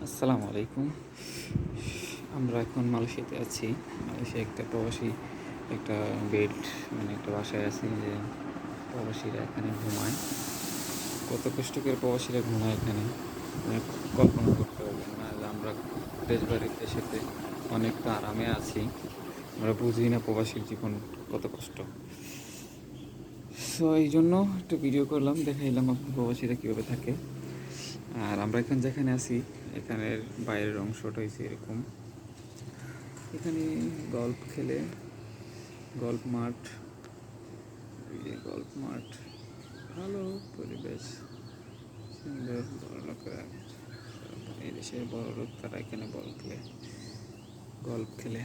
আসসালামু আলাইকুম। আমরা এখন মালয়েশিয়াতে আছি। মালয়েশিয়া একটা প্রবাসী একটা বেড একটা বাসায় আছি যে প্রবাসীরা এখানে ঘুমায়। কত কষ্ট করে প্রবাসীরা ঘুমায় এখানে মানে কল্পনা করতে পারবেন না যে আমরা দেশেতে অনেকটা আরামে আছি। আমরা বুঝি না প্রবাসীর জীবন কত কষ্ট। সো এইজন্য একটা ভিডিও করলাম, দেখাইলাম প্রবাসীরা কীভাবে থাকে। আর আমরা এখন যেখানে আছি এখানের বাইরের অংশটা হইছে এরকম। এখানে গল্ফ খেলে, গল্ফ মাঠ, গল্ফ মাঠ, ভালো পরিবেশ, সুন্দর। বড় লোকেরা, এই দেশের বড় লোক তারা এখানে বল খেলে, গল্ফ খেলে।